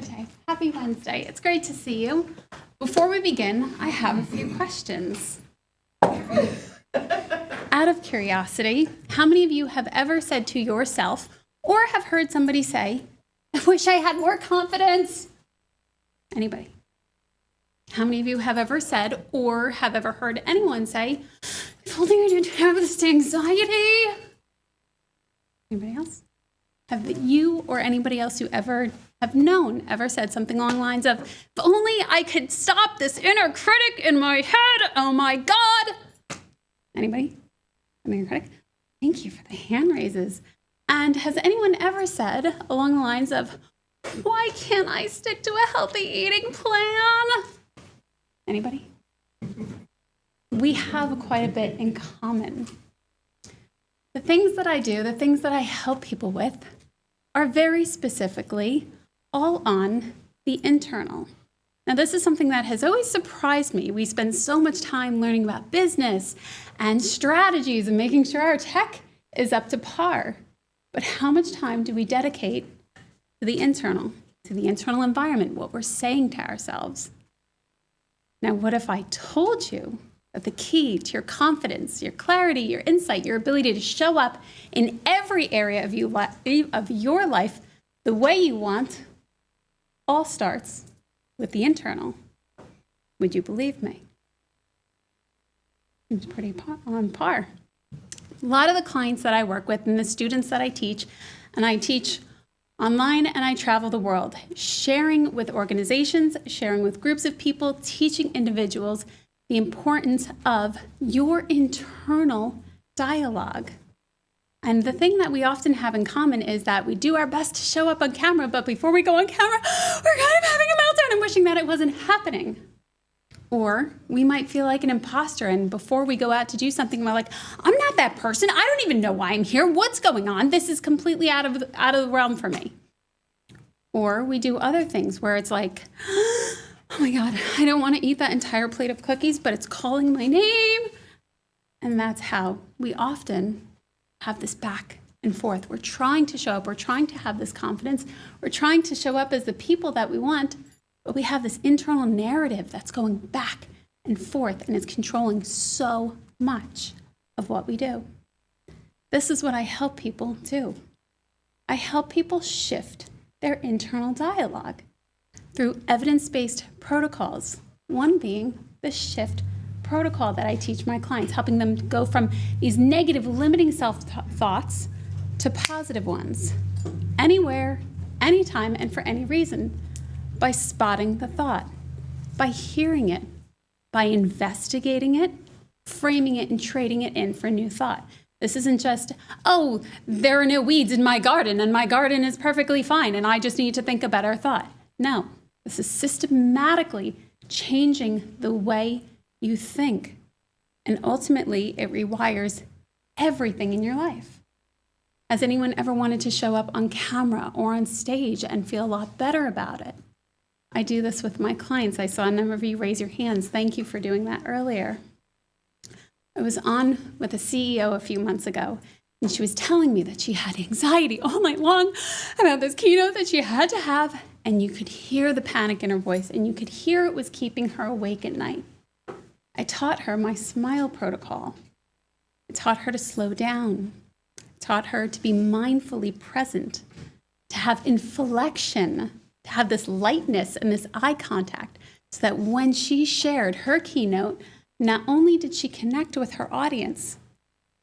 Okay, happy Wednesday. It's great to see you. Before we begin, I have a few questions. Out of curiosity, how many of you have ever said to yourself or have heard somebody say, I wish I had more confidence? Anybody? How many of you have ever said or have ever heard anyone say, if only I didn't have this anxiety? Anybody else? Have you or anybody else you ever have known ever said something along the lines of, if only I could stop this inner critic in my head, oh my God. Anybody? An inner critic? Thank you for the hand raises. And has anyone ever said along the lines of, why can't I stick to a healthy eating plan? Anybody? We have quite a bit in common. The things that I do, the things that I help people with, are very specifically all on the internal. Now, this is something that has always surprised me. We spend so much time learning about business and strategies and making sure our tech is up to par. But how much time do we dedicate to the internal environment, what we're saying to ourselves? Now, what if I told you that the key to your confidence, your clarity, your insight, your ability to show up in every area of your life the way you want all starts with the internal? Would you believe me? It's pretty on par. A lot of the clients that I work with and the students that I teach, and I teach online and I travel the world, sharing with organizations, sharing with groups of people, teaching individuals the importance of your internal dialogue. And the thing that we often have in common is that we do our best to show up on camera, but before we go on camera, we're kind of having a meltdown and wishing that it wasn't happening. Or we might feel like an imposter, and before we go out to do something, we're like, I'm not that person. I don't even know why I'm here. What's going on? This is completely out of the realm for me. Or we do other things where it's like, oh my God, I don't want to eat that entire plate of cookies, but it's calling my name. And that's how we often have this back and forth. We're trying to show up. We're trying to have this confidence. We're trying to show up as the people that we want, but we have this internal narrative that's going back and forth, and it's controlling so much of what we do. This is what I help people do. I help people shift their internal dialogue through evidence-based protocols, one being the shift protocol that I teach my clients, helping them go from these negative, limiting self-thoughts to positive ones, anywhere, anytime, and for any reason, by spotting the thought, by hearing it, by investigating it, framing it, and trading it in for new thought. This isn't just, oh, there are no weeds in my garden, and my garden is perfectly fine, and I just need to think a better thought. No. This is systematically changing the way you think. And ultimately, it rewires everything in your life. Has anyone ever wanted to show up on camera or on stage and feel a lot better about it? I do this with my clients. I saw a number of you raise your hands. Thank you for doing that earlier. I was on with a CEO a few months ago, and she was telling me that she had anxiety all night long about this keynote that she had to have. And you could hear the panic in her voice, and you could hear it was keeping her awake at night. I taught her my SMILE protocol. I taught her to slow down. I taught her to be mindfully present, to have inflection, to have this lightness and this eye contact, so that when she shared her keynote, not only did she connect with her audience,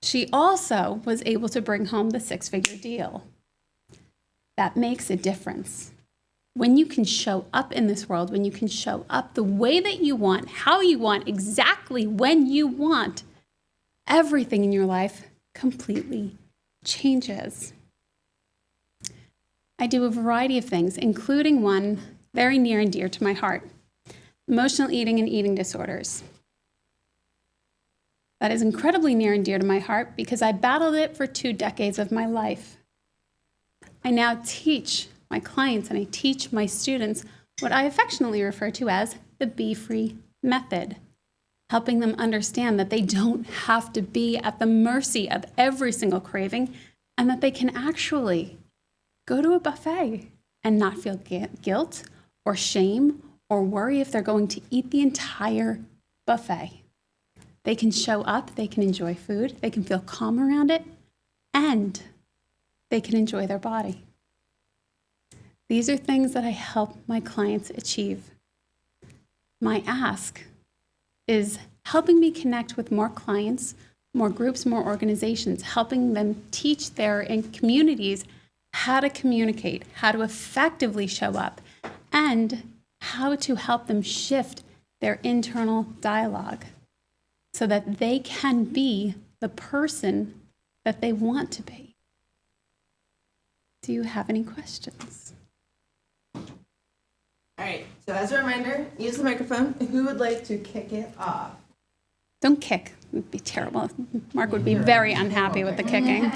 she also was able to bring home the six-figure deal. That makes a difference. When you can show up in this world, when you can show up the way that you want, how you want, exactly when you want, everything in your life completely changes. I do a variety of things, including one very near and dear to my heart, emotional eating and eating disorders. That is incredibly near and dear to my heart because I battled it for 2 decades of my life. I now teach my clients and I teach my students what I affectionately refer to as the Be Free method, helping them understand that they don't have to be at the mercy of every single craving and that they can actually go to a buffet and not feel guilt or shame or worry if they're going to eat the entire buffet. They can show up, they can enjoy food, they can feel calm around it, and they can enjoy their body. These are things that I help my clients achieve. My ask is helping me connect with more clients, more groups, more organizations, helping them teach their communities how to communicate, how to effectively show up, and how to help them shift their internal dialogue so that they can be the person that they want to be. Do you have any questions? All right, so as a reminder, use the microphone. Who would like to kick it off? Don't kick. It would be terrible. Mark would be very unhappy with the kicking.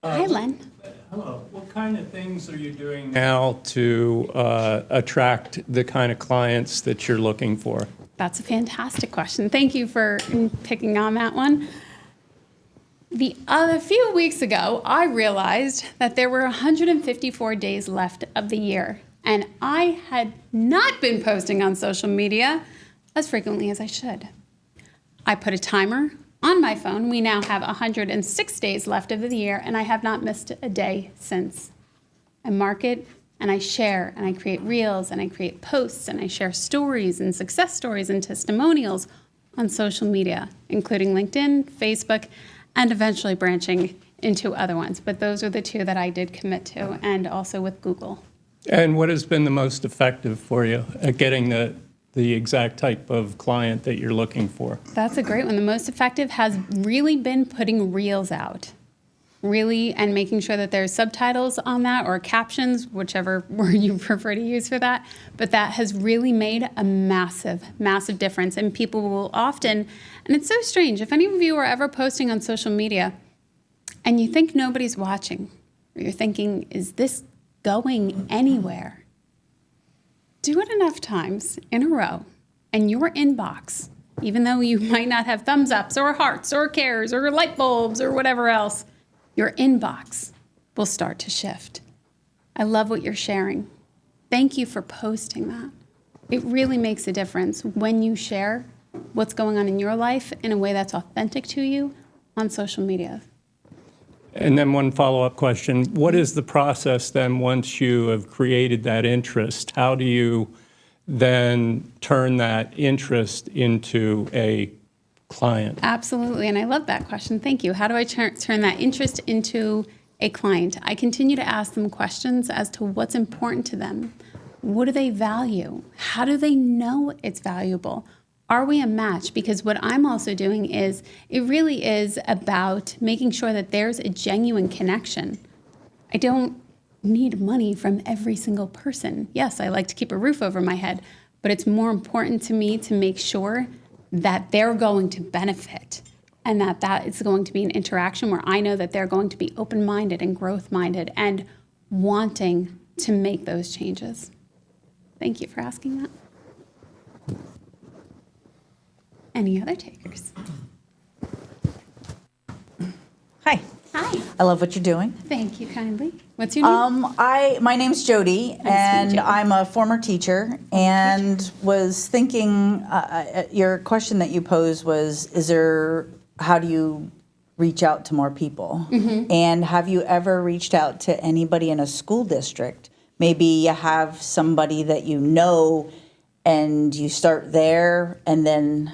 Hi, Len. Hello. What kind of things are you doing now to attract the kind of clients that you're looking for? That's a fantastic question. Thank you for picking on that one. A few weeks ago, I realized that there were 154 days left of the year, and I had not been posting on social media as frequently as I should. I put a timer on my phone. We now have 106 days left of the year, and I have not missed a day since. I mark it, and I share, and I create reels, and I create posts, and I share stories and success stories and testimonials on social media, including LinkedIn, Facebook, and eventually branching into other ones. But those are the two that I did commit to, and also with Google. And what has been the most effective for you at getting the exact type of client that you're looking for? That's a great one. The most effective has really been putting reels out. Really, and making sure that there's subtitles on that or captions, whichever word you prefer to use for that. But that has really made a massive, massive difference. And people will often, and it's so strange, if any of you are ever posting on social media and you think nobody's watching, or you're thinking, is this going anywhere? Do it enough times in a row, and your inbox, even though you might not have thumbs ups or hearts or cares or light bulbs or whatever else, your inbox will start to shift. I love what you're sharing. Thank you for posting that. It really makes a difference when you share what's going on in your life in a way that's authentic to you on social media. And then one follow-up question. What is the process then once you have created that interest? How do you then turn that interest into a client? Absolutely, and I love that question. Thank you. How do I turn that interest into a client? I continue to ask them questions as to what's important to them. What do they value? How do they know it's valuable? Are we a match? Because what I'm also doing is, it really is about making sure that there's a genuine connection. I don't need money from every single person. Yes, I like to keep a roof over my head, but it's more important to me to make sure that they're going to benefit and that it's going to be an interaction where I know that they're going to be open-minded and growth-minded and wanting to make those changes. Thank you for asking that. Any other takers? Hi. Hi. I love what you're doing. Thank you kindly. What's your name? My name's Jody, and I'm a former teacher, and was thinking, your question that you posed was, how do you reach out to more people? Mm-hmm. And have you ever reached out to anybody in a school district? Maybe you have somebody that you know, and you start there, and then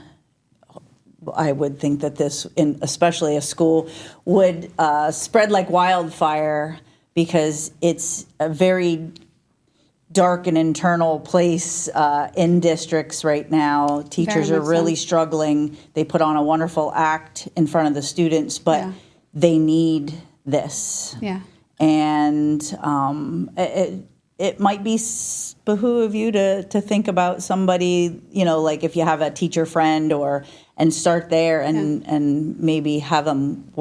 I would think that this, especially a school, would spread like wildfire, because it's a very dark and internal place in districts right now. Teachers are really struggling. They put on a wonderful act in front of the students, but they need this. Yeah. And it might be behoove you to think about somebody, like if you have a teacher friend and start there and maybe have them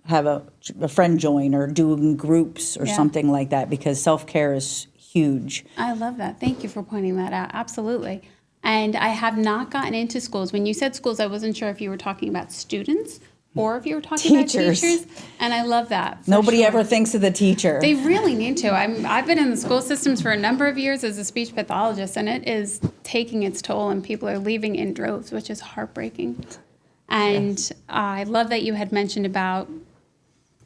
have a friend join or do groups or something like that, because self-care is huge. I love that. Thank you for pointing that out. Absolutely. And I have not gotten into schools. When you said schools, I wasn't sure if you were talking about students or if you were talking Teachers. about teachers. And I love that. for Nobody sure. ever thinks of the teacher. They really need to. I've been in the school systems for a number of years as a speech pathologist, and it is taking its toll, and people are leaving in droves, which is heartbreaking. And I love that you had mentioned about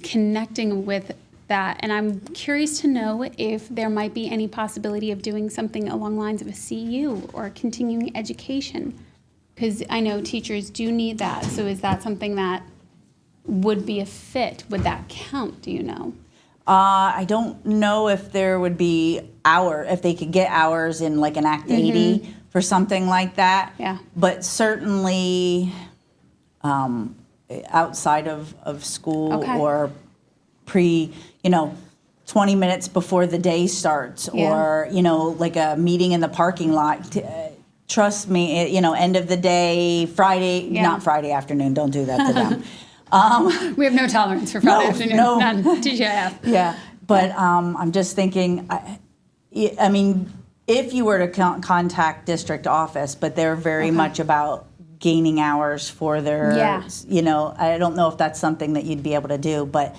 connecting with that. And I'm curious to know if there might be any possibility of doing something along the lines of a CU or continuing education, because I know teachers do need that. So is that something that would be a fit? Would that count? Do you know? I don't know if there would be if they could get hours in like an Act 80 for something like that. Yeah. But certainly outside of school Okay. or 20 minutes before the day starts, Yeah. or, like a meeting in the parking lot. Trust me, end of the day, Friday, Yeah. not Friday afternoon, don't do that to them. We have no tolerance for Friday afternoon. no. None. TGIF. Yeah, but I'm just thinking, I mean, if you were to contact district office, but they're very much about gaining hours for their, Yeah. I don't know if that's something that you'd be able to do, but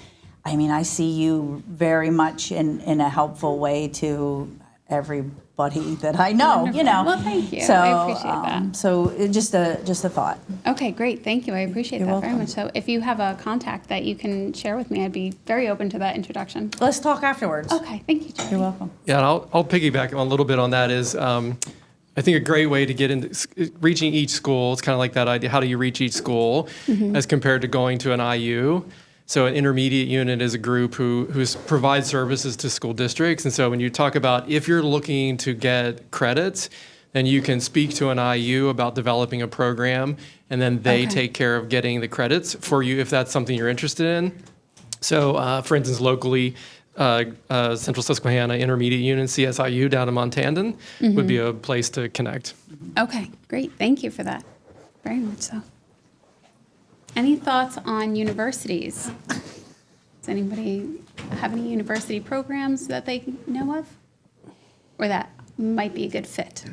I mean, I see you very much in a helpful way to everybody that I know, Wonderful. Well, thank you. So, I appreciate that. So just a thought. Okay, great. Thank you. I appreciate that very much. So if you have a contact that you can share with me, I'd be very open to that introduction. Let's talk afterwards. Okay, thank you, Jody. You're welcome. Yeah, and I'll piggyback a little bit on that is I think a great way to get into reaching each school, it's kind of like that idea, how do you reach each school as compared to going to an IU? So an intermediate unit is a group who provides services to school districts. And so when you talk about if you're looking to get credits, then you can speak to an IU about developing a program, and then they take care of getting the credits for you if that's something you're interested in. So for instance, locally, Central Susquehanna Intermediate Unit, CSIU down in Montandon would be a place to connect. Okay, great. Thank you for that. Very much so. Any thoughts on universities? Does anybody have any university programs that they know of? Or that might be a good fit?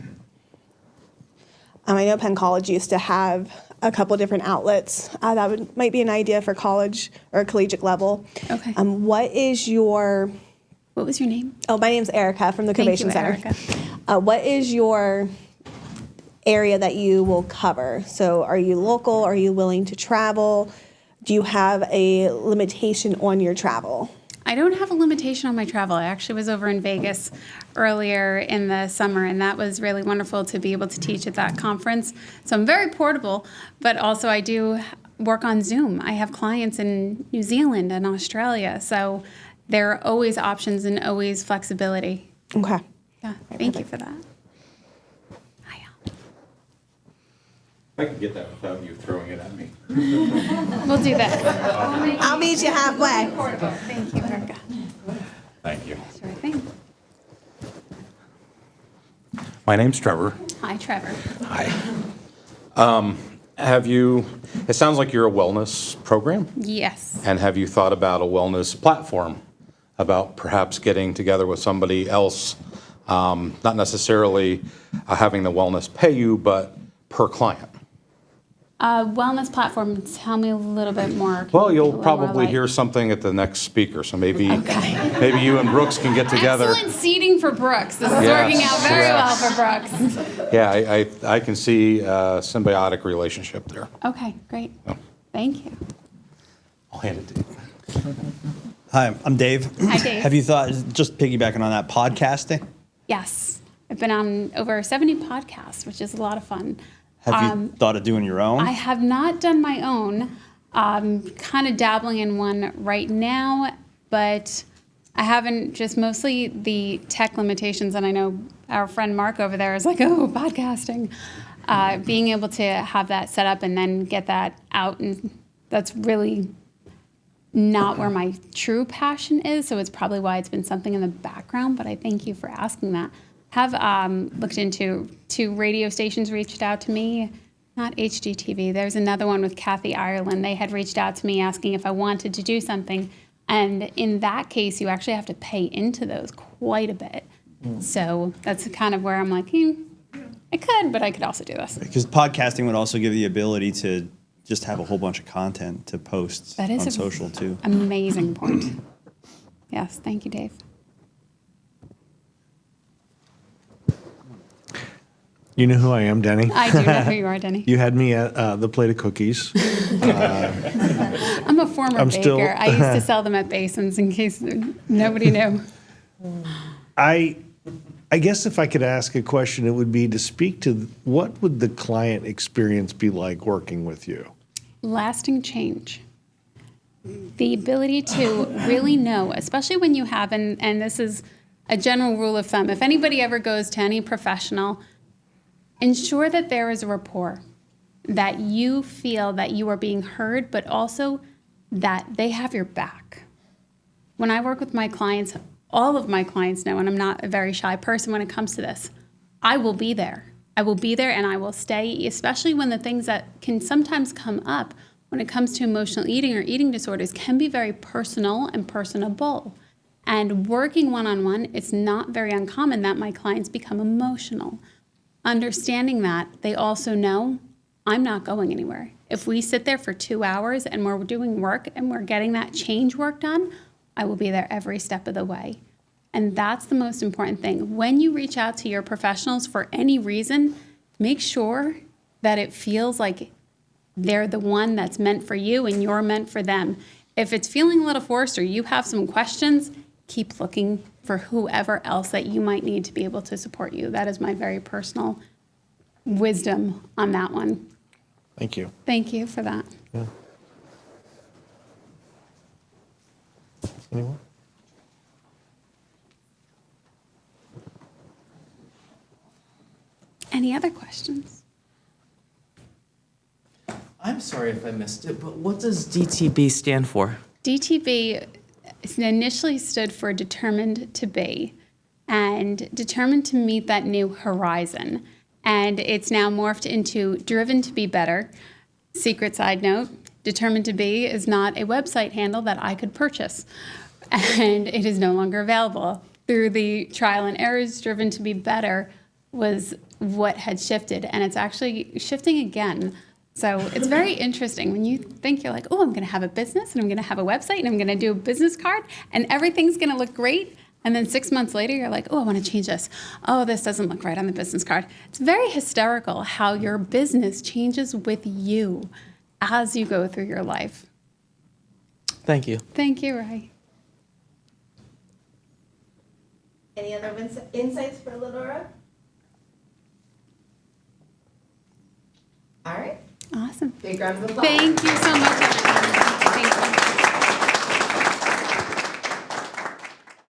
I know Penn College used to have a couple different outlets. Might be an idea for college or collegiate level. Okay. What was your name? Oh, my name's Erica from the Thank Convention you, Center. Erica. What is your area that you will cover? So are you local? Are you willing to travel? Do you have a limitation on your travel? I don't have a limitation on my travel. I actually was over in Vegas earlier in the summer, and that was really wonderful to be able to teach at that conference. So I'm very portable, but also I do work on Zoom. I have clients in New Zealand and Australia, so there are always options and always flexibility. Okay. Yeah, thank you for that. I can get that without you throwing it at me. We'll do that. I'll meet you halfway. Thank you, Erica. Thank you. Sure thing. My name's Trevor. Hi, Trevor. Hi. It sounds like you're a wellness program, Yes. and have you thought about a wellness platform, about perhaps getting together with somebody else, not necessarily having the wellness pay you, but per client? Wellness platform, tell me a little bit more. Can Well, you you'll give a little more probably light? hear something at the next speaker, so maybe you and Brooks can get together. Excellent seating for Brooks. This is Yes, working out very yes. well for Brooks. Yeah, I can see a symbiotic relationship there. Okay, great. Oh. Thank you. I'll hand it to you. Hi, I'm Dave. Hi, Dave. Have you thought, just piggybacking on that, podcasting? Yes. I've been on over 70 podcasts, which is a lot of fun. Have you thought of doing your own? I have not done my own. Kind of dabbling in one right now, but I haven't, just mostly the tech limitations. And I know our friend Mark over there is like, oh, podcasting. Being able to have that set up and then get that out, and that's really not where my true passion is. So it's probably why it's been something in the background, but I thank you for asking that. Have looked into 2 radio stations reached out to me, not HGTV. There's another one with Kathy Ireland. They had reached out to me asking if I wanted to do something. And in that case, you actually have to pay into those quite a bit. So that's kind of where I'm like, I could, but I could also do this. Because podcasting would also give the ability to just have a whole bunch of content to post That is on a social too. Amazing point. Yes, thank you, Dave. You know who I am, Denny? I do know who you are, Denny. You had me at the plate of cookies. I'm a former I'm baker. still- I used to sell them at Basins in case nobody knew. I guess if I could ask a question, it would be to speak to what would the client experience be like working with you? Lasting change. The ability to really know, especially when you have, and this is a general rule of thumb, if anybody ever goes to any professional, ensure that there is a rapport, that you feel that you are being heard, but also that they have your back. When I work with my clients, all of my clients know, and I'm not a very shy person when it comes to this, I will be there. I will be there and I will stay, especially when the things that can sometimes come up when it comes to emotional eating or eating disorders can be very personal and personable. And working one-on-one, it's not very uncommon that my clients become emotional. Understanding that, they also know I'm not going anywhere. If we sit there for 2 hours and we're doing work and we're getting that change work done, I will be there every step of the way. And that's the most important thing. When you reach out to your professionals for any reason, make sure that it feels like they're the one that's meant for you and you're meant for them. If it's feeling a little forced or you have some questions, keep looking for whoever else that you might need to be able to support you. That is my very personal wisdom on that one. Thank you. Thank you for that. Yeah. Anyone? Any other questions? I'm sorry if I missed it, but what does DTB stand for? DTB initially stood for Determined to Be, and determined to meet that new horizon. And it's now morphed into Driven to Be Better. Secret side note, Determined to Be is not a website handle that I could purchase, and it is no longer available. Through the trial and errors, Driven to Be Better was what had shifted, and it's actually shifting again. So it's very interesting when you think you're like, oh, I'm going to have a business and I'm going to have a website and I'm going to do a business card and everything's going to look great. And then 6 months later, you're like, oh, I want to change this. Oh, this doesn't look right on the business card. It's very hysterical how your business changes with you as you go through your life. Thank you. Thank you, Ray. Any other insights for Lenora? All right. Awesome. Big round of applause. Thank you so much, everyone. Thank you.